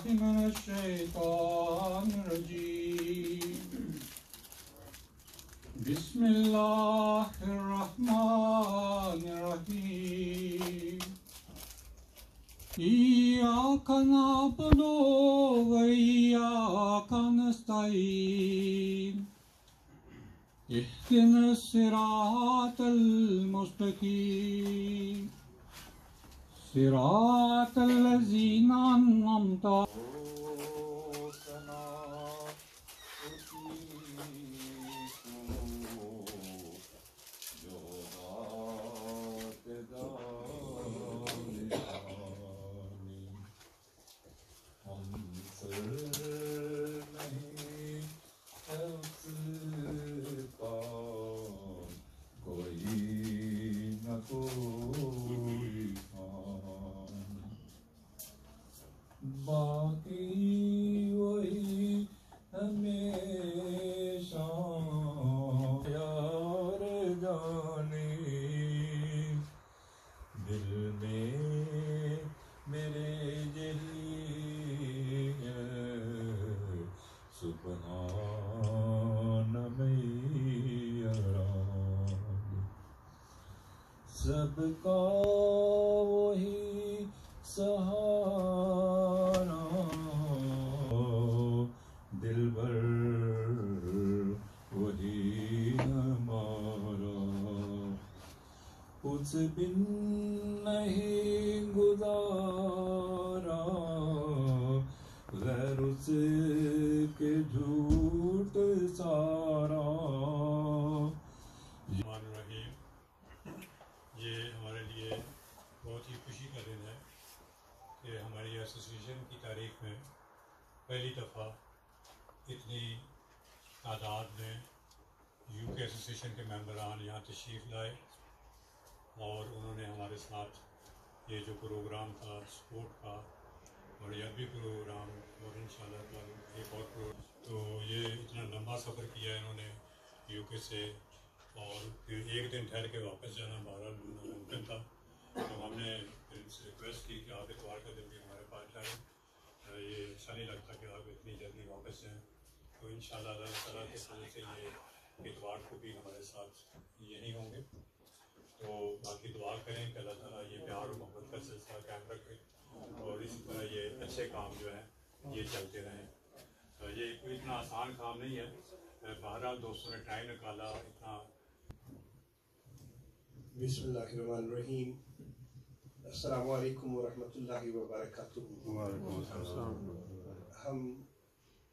من الشيطان الرجيم. بسم الله الرحمن الرحيم. إياك نعبد وإياك نستعين. اهدنا الصراط المستقيم صراط الذين أنعمت باقی وہی ہمیشہ یار جانی دل میں میرے یہی ہے سبحان میران سب کا وہی سہارا دل بھر وہی ہمارا اس بن نہیں گزارا غیر اس کے جھوٹ سارا. الرحیم، یہ ہمارے لیے بہت ہی خوشی کا دن ہے کہ ہماری ایسوسیشن کی تاریخ میں پہلی دفعہ اتنی تعداد میں یو کے ایسوسیشن کے ممبران یہاں تشریف لائے اور انہوں نے ہمارے ساتھ یہ جو پروگرام تھا سپورٹ کا اور یہ بھی پروگرام اور انشاءاللہ ایک اور پروگرام، تو یہ اتنا لمبا سفر کیا انہوں نے یو کے سے اور پھر ایک دن ٹھہر کے واپس جانا بہرحال ممکن تھا. تو ہم نے ان سے ریکویسٹ کی کہ آپ اتوار کا دن بھی ہمارے پاس جائیں. یہ اچھا نہیں لگتا کہ آپ اتنی جلدی واپس جائیں، تو انشاءاللہ اللہ تعالیٰ کے فضل سے یہ اتوار کو بھی ہمارے ساتھ یہیں ہوں گے. تو باقی دعا کریں کہ اللہ تعالیٰ یہ پیار و محبت کا سلسلہ قائم رکھے اور اسی طرح یہ اچھے کام جو ہیں یہ چلتے رہیں. یہ کوئی اتنا آسان کام نہیں ہے، بہرحال دوستوں نے ٹائم نکالا اتنا. بسم اللہ الرحمن الرحیم. السلام علیکم ورحمۃ اللہ وبرکاتہ. ہم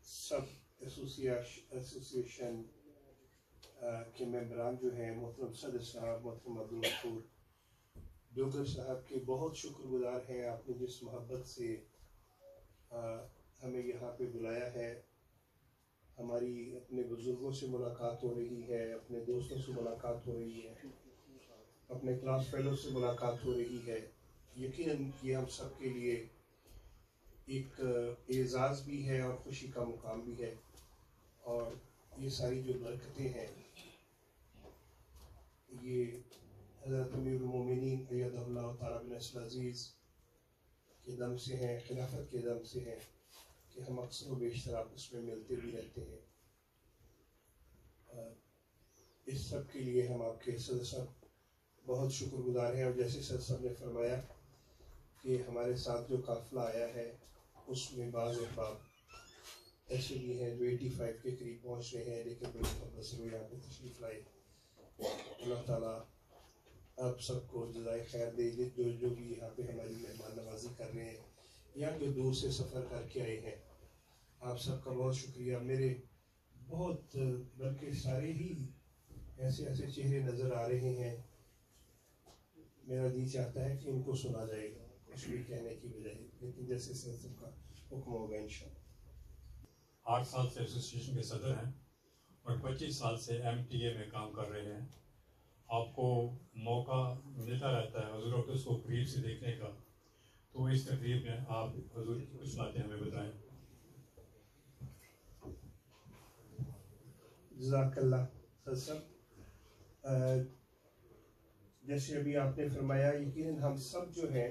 سب ایسوسیشن کے ممبران جو ہیں محترم صدر صاحب، محترم عبدالغفور ڈوگر صاحب کے بہت شکر گزار ہیں. آپ نے جس محبت سے ہمیں یہاں پہ بلایا ہے، ہماری اپنے بزرگوں سے ملاقات ہو رہی ہے، اپنے دوستوں سے ملاقات ہو رہی ہے، اپنے کلاس فیلو سے ملاقات ہو رہی ہے. یقیناً یہ ہم سب کے لیے ایک اعزاز بھی ہے اور خوشی کا مقام بھی ہے. اور یہ ساری جو برکتیں ہیں یہ حضرت امیر المومنین ایدہ اللہ تعالیٰ بن نصر العزیز کے دم سے ہیں، خلافت کے دم سے ہیں کہ ہم اکثر و بیشتر آپس میں ملتے بھی رہتے ہیں. اس سب کے لیے ہم آپ کے صدر صاحب بہت شکر گزار ہیں. اور جیسے صدر صاحب نے فرمایا کہ ہمارے ساتھ جو قافلہ آیا ہے اس میں بعض احباب ایسے بھی ہیں جو 85 کے قریب پہنچ رہے ہیں، لیکن بڑی محبت سے وہ یہاں پہ تشریف لائے. اللہ تعالیٰ آپ سب کو جزائے خیر دے. جو بھی یہاں پہ ہماری مہمان نوازی کر رہے ہیں یا جو دور سے سفر کر کے آئے ہیں، آپ سب کا بہت شکریہ. میرے بہت بلکہ سارے ہی ایسے چہرے نظر آ رہے ہیں، میرا جی چاہتا ہے کہ ان کو سنا جائے گا کچھ بھی کہنے کی بجائے، لیکن جیسے سب کا حکم ہوگا انشاءاللہ. 8 سال سے ایسوسیشن کے صدر ہیں اور 25 سال سے MTA میں کام کر رہے ہیں. آپ کو موقع ملتا رہتا ہے حضور اقدس کو قریب سے دیکھنے کا، تو اس تقریب میں آپ حضور کی کچھ باتیں ہمیں بتائیں. جزاک اللہ صاحب. جیسے ابھی آپ نے فرمایا، یقیناً ہم سب جو ہیں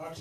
8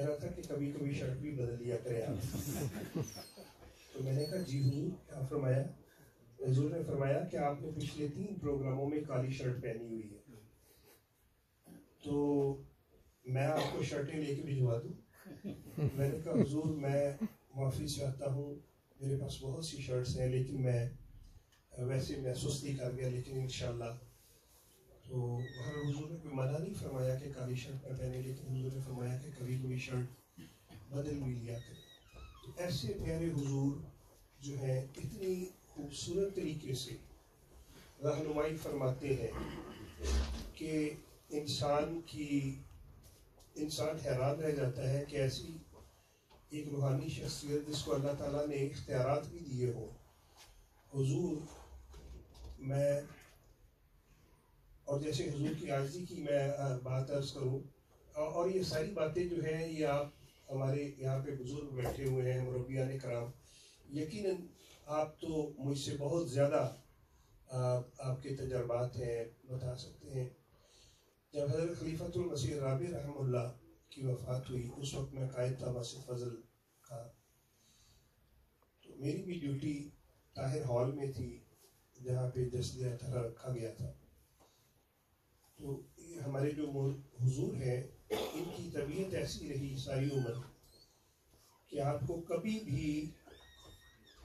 کہہ رہا تھا کہ کبھی کبھی شرٹ بھی بدل لیا کرے آپ. تو میں نے کہا جی حضور کیا فرمایا؟ حضور نے فرمایا کہ آپ نے پچھلے 3 پروگراموں میں کالی شرٹ پہنی ہوئی ہے، تو میں آپ کو شرٹیں لے کے بھجوا دوں؟ میں نے کہا حضور میں معافی چاہتا ہوں، میرے پاس بہت سی شرٹس ہیں لیکن میں ویسے میں سستی کر گیا، لیکن انشاءاللہ. تو حضور نے کوئی منع نہیں فرمایا کہ کالی شرٹ نہ پہنے، لیکن حضور نے فرمایا کہ کبھی کبھی شرٹ بدل بھی لیا کرے. تو ایسے پیارے حضور جو ہیں اتنی خوبصورت طریقے سے رہنمائی فرماتے ہیں کہ انسان حیران رہ جاتا ہے کہ ایسی ایک روحانی شخصیت جس کو اللہ تعالیٰ نے اختیارات بھی دیے ہوں. حضور میں اور جیسے حضور کی عاجزی کی میں بات عرض کروں، اور یہ ساری باتیں جو ہیں یہ آپ ہمارے یہاں پہ بزرگ بیٹھے ہوئے ہیں مربیان کرام، یقیناً آپ تو مجھ سے بہت زیادہ آپ کے تجربات ہیں، بتا سکتے ہیں. جب حضرت خلیفۃ المسیح رابع رحمہ اللہ کی وفات ہوئی اس وقت میں قائد تھا مسجد فضل کا. تو میری بھی ڈیوٹی طاہر ہال میں تھی جہاں پہ جسد اطہرہ رکھا گیا تھا. تو ہمارے جو حضور ہیں ان کی طبیعت ایسی رہی ساری عمر کہ آپ کو کبھی بھی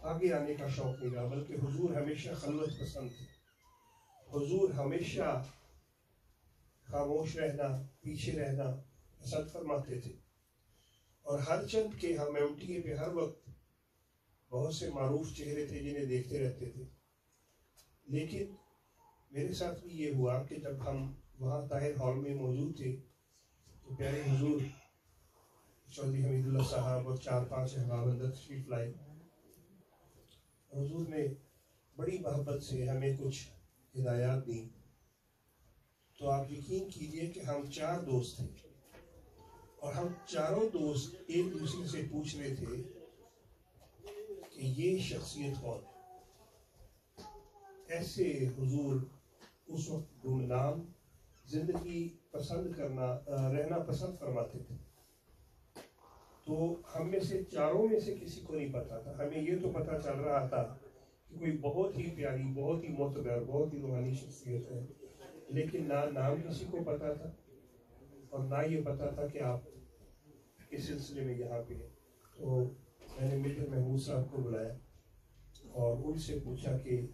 آگے آنے کا شوق نہیں رہا، بلکہ حضور ہمیشہ خلوت پسند تھے. حضور ہمیشہ خاموش رہنا، پیچھے رہنا پسند فرماتے تھے. اور ہر چند کے ہم MTA پہ ہر وقت بہت سے معروف چہرے تھے جنہیں دیکھتے رہتے تھے. لیکن میرے ساتھ بھی یہ ہوا کہ جب ہم وہاں طاہر ہال میں موجود تھے تو پیارے حضور چودھری حمید اللہ صاحب اور 4-5 احباب اندر تشریف لائے. حضور نے بڑی محبت سے ہمیں کچھ ہدایات دیں. تو آپ یقین کیجئے کہ ہم 4 دوست تھے اور ہم چاروں دوست ایک دوسرے سے پوچھ رہے تھے کہ یہ شخصیت کون ہے. ایسے حضور اس وقت گمنام زندگی پسند کرنا رہنا پسند فرماتے تھے. تو ہم میں سے چاروں میں سے کسی کو نہیں پتا تھا. ہمیں یہ تو پتا چل رہا تھا کہ کوئی بہت ہی پیاری، بہت ہی معتبر، بہت ہی روحانی شخصیت ہے، لیکن نہ نام کسی کو پتا تھا اور نہ یہ پتا تھا کہ آپ اس سلسلے میں یہاں پہ ہیں. تو میں نے میجر محمود صاحب کو بلایا اور ان سے پوچھا کہ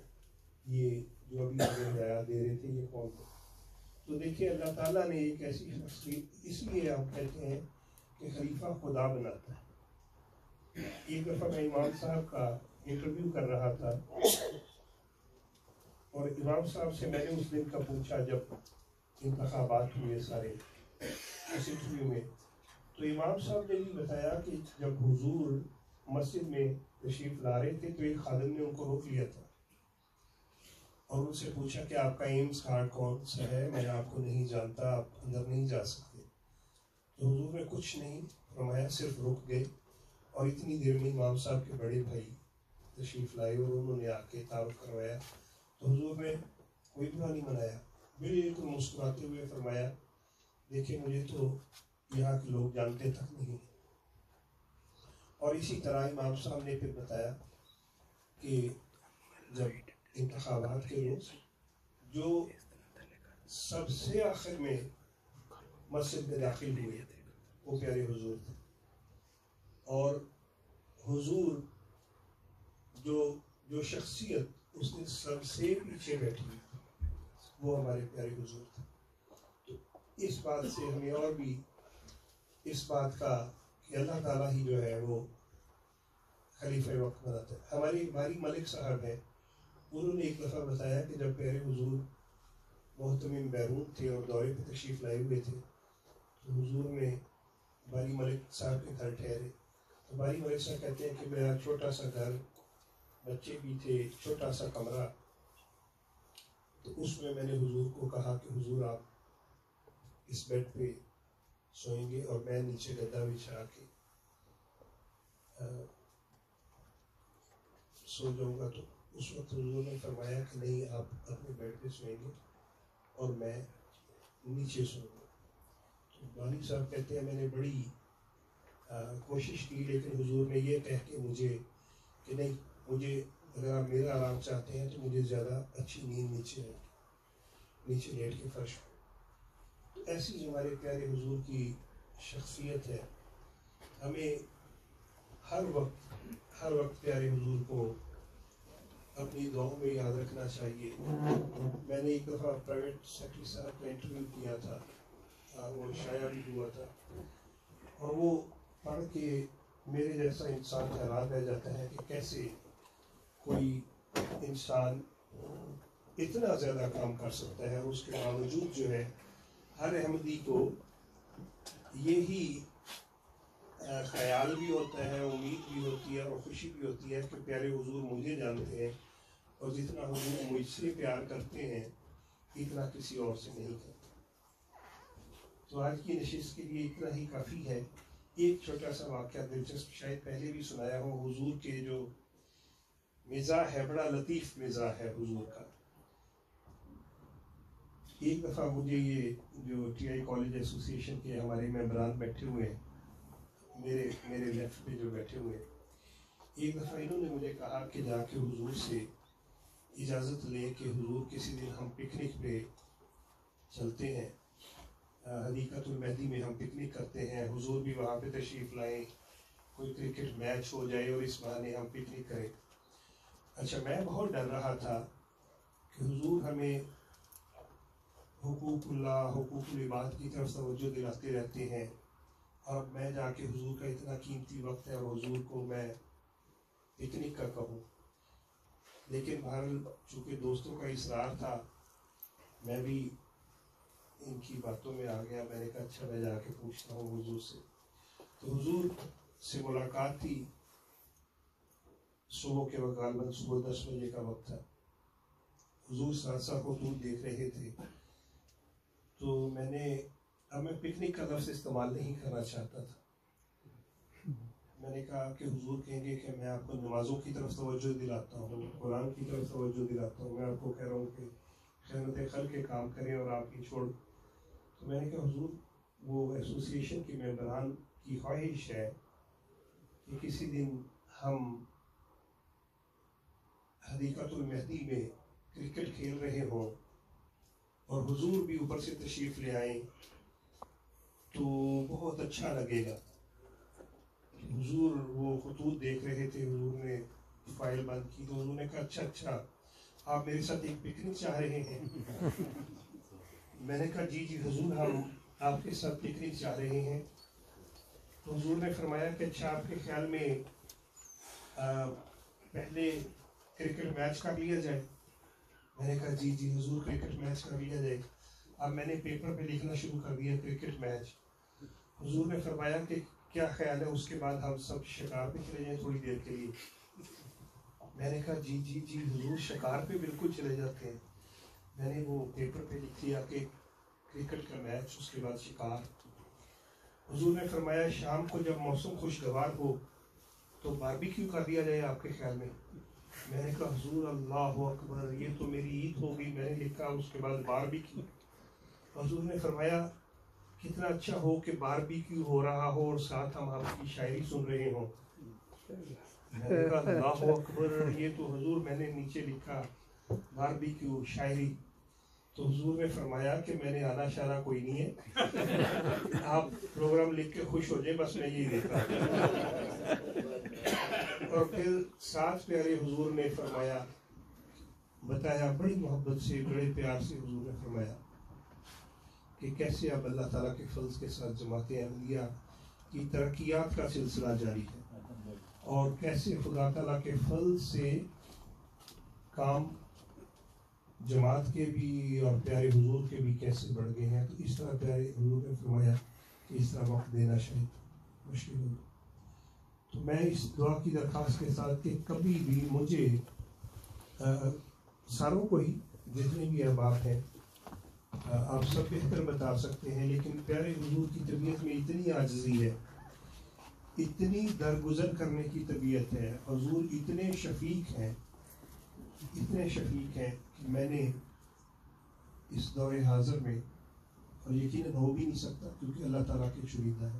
یہ جو ابھی ہمیں ہدایات دے رہے تھے یہ کون تھے. تو دیکھیے اللہ تعالیٰ نے ایک ایسی شخصیت، اس لیے ہم کہتے ہیں کہ خلیفہ خدا بناتا ہے. ایک دفعہ میں امام صاحب کا انٹرویو کر رہا تھا اور امام صاحب سے میں نے اس دن کا پوچھا جب انتخابات ہوئے سارے اس انٹرویو میں. تو امام صاحب نے بھی بتایا کہ جب حضور مسجد میں تشریف لا رہے تھے تو ایک خادم نے ان کو روک لیا تھا اور ان سے پوچھا کہ آپ کا ایمز کارڈ کون سا ہے، میں آپ کو نہیں جانتا، آپ اندر نہیں جا سکتے. تو حضور نے کچھ نہیں فرمایا، صرف رک گئے اور اتنی دیر میں امام صاحب کے بڑے بھائی تشریف لائے اور انہوں نے آ کے تعارف کروایا. تو حضور نے کوئی برا نہیں منایا، بالکل مسکراتے ہوئے فرمایا دیکھیں مجھے تو یہاں کے لوگ جانتے تک نہیں. اور اسی طرح امام صاحب نے پھر بتایا کہ جب انتخابات کے روز جو سب سے آخر میں مسجد میں داخل ہوئے وہ پیارے حضور تھے. اور حضور جو شخصیت اس نے سب سے پیچھے بیٹھی وہ ہمارے پیارے حضور تھے. تو اس بات سے ہمیں اور بھی اس بات کا کہ اللہ تعالیٰ ہی جو ہے وہ خلیفہ وقت بناتا ہے. ہمارے باری ملک صاحب ہیں، انہوں نے ایک دفعہ بتایا کہ جب پیارے حضور محتمم بیرون تھے اور دورے پہ تشریف لائے ہوئے تھے تو حضور نے باری ملک صاحب کے گھر ٹھہرے. تو باری ملک صاحب کہتے ہیں کہ میرا چھوٹا سا گھر، بچے بھی تھے، چھوٹا سا کمرہ، تو اس میں نے حضور کو کہا کہ حضور آپ اس بیڈ پہ سوئیں گے اور میں نیچے گدا بچھا کے سو جاؤں گا. تو اس وقت حضور نے فرمایا کہ نہیں، آپ اپنے بیڈ پہ سوئیں گے اور میں نیچے سوؤں گا. تو بانی صاحب کہتے ہیں میں نے بڑی کوشش کی، لیکن حضور نے یہ کہہ کے مجھے کہ نہیں، مجھے اگر آپ میرا آرام چاہتے ہیں تو مجھے زیادہ اچھی نیند نیچے لیٹ کے فرش ہو۔ ایسی جو ہمارے پیارے حضور کی شخصیت ہے، ہمیں ہر وقت پیارے حضور کو اپنی دعاؤں میں یاد رکھنا چاہیے۔ میں نے ایک دفعہ پرائیویٹ سیکرٹری صاحب کا انٹرویو کیا تھا، وہ شائع بھی ہوا تھا، اور وہ پڑھ کے میرے جیسا انسان حیران رہ جاتا ہے کہ کیسے کوئی انسان اتنا زیادہ کام کر سکتا ہے، اور اس کے باوجود جو ہے ہر احمدی کو یہی خیال بھی ہوتا ہے، امید بھی ہوتی ہے اور خوشی بھی ہوتی ہے کہ پیارے حضور مجھے جانتے ہیں، اور جتنا حضور مجھ سے پیار کرتے ہیں اتنا کسی اور سے نہیں کرتے۔ تو آج کی نشست کے لیے اتنا ہی کافی ہے۔ ایک چھوٹا سا واقعہ دلچسپ، شاید پہلے بھی سنایا ہو، حضور کے جو مزاح ہے، بڑا لطیف مزاح ہے حضور کا۔ ایک دفعہ مجھے یہ جو ٹی آئی کالج ایسوسی ایشن کے ہمارے ممبران بیٹھے ہوئے ہیں، میرے لیفٹ پہ جو بیٹھے ہوئے ہیں، ایک دفعہ انہوں نے مجھے کہا کہ جا کے حضور سے اجازت لے کہ حضور کسی دن ہم پکنک پہ چلتے ہیں، حدیقۃ المہدی میں ہم پکنک کرتے ہیں، حضور بھی وہاں پہ تشریف لائیں، کوئی کرکٹ میچ ہو جائے اور اس بہانے ہم پکنک کریں۔ اچھا، میں بہت ڈر رہا تھا کہ حضور ہمیں حقوق اللہ، حقوق العباد کی طرف توجہ دلاتے رہتے ہیں، اور میں جا کے حضور کا اتنا قیمتی وقت ہے اور حضور کو میں پکنک کا کہوں۔ لیکن بہرحال چونکہ دوستوں کا اصرار تھا، میں بھی ان کی باتوں میں آ گیا۔ میں نے کہا اچھا میں جا کے پوچھتا ہوں حضور سے۔ تو حضور سے ملاقات تھی صبح کے وقت، غالباً صبح 10 بجے کا وقت تھا۔ حضور ساتھ خطوط دیکھ رہے تھے، تو میں پکنک کا لفظ استعمال نہیں کرنا چاہتا تھا۔ میں نے کہا کہ حضور کہیں گے کہ میں آپ کو نمازوں کی طرف توجہ دلاتا ہوں، قرآن کی طرف توجہ دلاتا ہوں، میں آپ کو کہہ رہا ہوں کہ خدمت خلق کے کام کریں اور آپ یہ چھوڑ۔ تو میں نے کہا حضور، وہ ایسوسی ایشن کے ممبران کی خواہش ہے کہ کسی دن ہم حدیقۃ المہدی میں کرکٹ کھیل رہے ہوں اور حضور بھی اوپر سے تشریف لے آئیں تو بہت اچھا لگے گا۔ حضور وہ خطوط دیکھ رہے تھے، حضور نے فائل بند کی، تو حضور نے کہا اچھا آپ میرے ساتھ ایک پکنک چاہ رہے ہیں؟ میں نے کہا جی حضور، ہم آپ کے ساتھ پکنک چاہ رہے ہیں۔ تو حضور نے فرمایا کہ اچھا آپ کے خیال میں پہلے کرکٹ میچ کر لیا جائے؟ میں نے کہا جی حضور، کرکٹ میچ کر لیا جائے۔ اب میں نے پیپر پہ لکھنا شروع کر دیا کرکٹ میچ۔ حضور نے فرمایا کہ کیا خیال ہے اس کے بعد ہم سب شکار پہ چلے جائیں تھوڑی دیر کے لیے؟ میں نے کہا جی حضور، شکار پہ بالکل چلے جاتے ہیں۔ میں نے وہ پیپر پہ لکھ دیا کہ کرکٹ کا میچ، اس کے بعد شکار۔ حضور نے فرمایا شام کو جب موسم خوشگوار ہو تو باربیکیو کر دیا جائے آپ کے خیال میں؟ میں نے کہا حضور اللہ اکبر، یہ تو میری عید ہو گئی۔ میں نے لکھا اس کے بعد باربیکیو۔ حضور نے فرمایا کتنا اچھا ہو کہ باربیکیو ہو رہا ہو اور ساتھ ہم آپ کی شاعری سن رہے ہوں۔ میں نے کہا اللہ اکبر، یہ تو حضور، میں نے نیچے لکھا باربیکیو شاعری۔ تو حضور نے فرمایا کہ میں نے آنا شانا کوئی نہیں ہے، آپ پروگرام لکھ کے خوش ہو جائیں، بس میں یہی دیکھا۔ اور پھر ساتھ پیارے حضور نے فرمایا، بتایا بڑی محبت سے، بڑے پیار سے حضور نے فرمایا کہ کیسے اب اللہ تعالیٰ کے فضل کے ساتھ جماعت احمدیہ کی ترقیات کا سلسلہ جاری ہے، اور کیسے خدا تعالیٰ کے فضل سے کام جماعت کے بھی اور پیارے حضور کے بھی کیسے بڑھ گئے ہیں۔ تو اس طرح پیارے حضور نے فرمایا کہ اس طرح وقت دینا شاید مشکل ہو۔ تو میں اس دعا کی درخواست کے ساتھ کہ کبھی بھی مجھے، ساروں کو ہی، جتنے بھی احباب ہیں، آپ سب بہتر بتا سکتے ہیں، لیکن پیارے حضور کی طبیعت میں اتنی عاجزی ہے، اتنی درگزر کرنے کی طبیعت ہے، حضور اتنے شفیق ہیں کہ میں نے اس دور حاضر میں، اور یقیناً ہو بھی نہیں سکتا کیونکہ اللہ تعالیٰ کے چنیدہ ہے،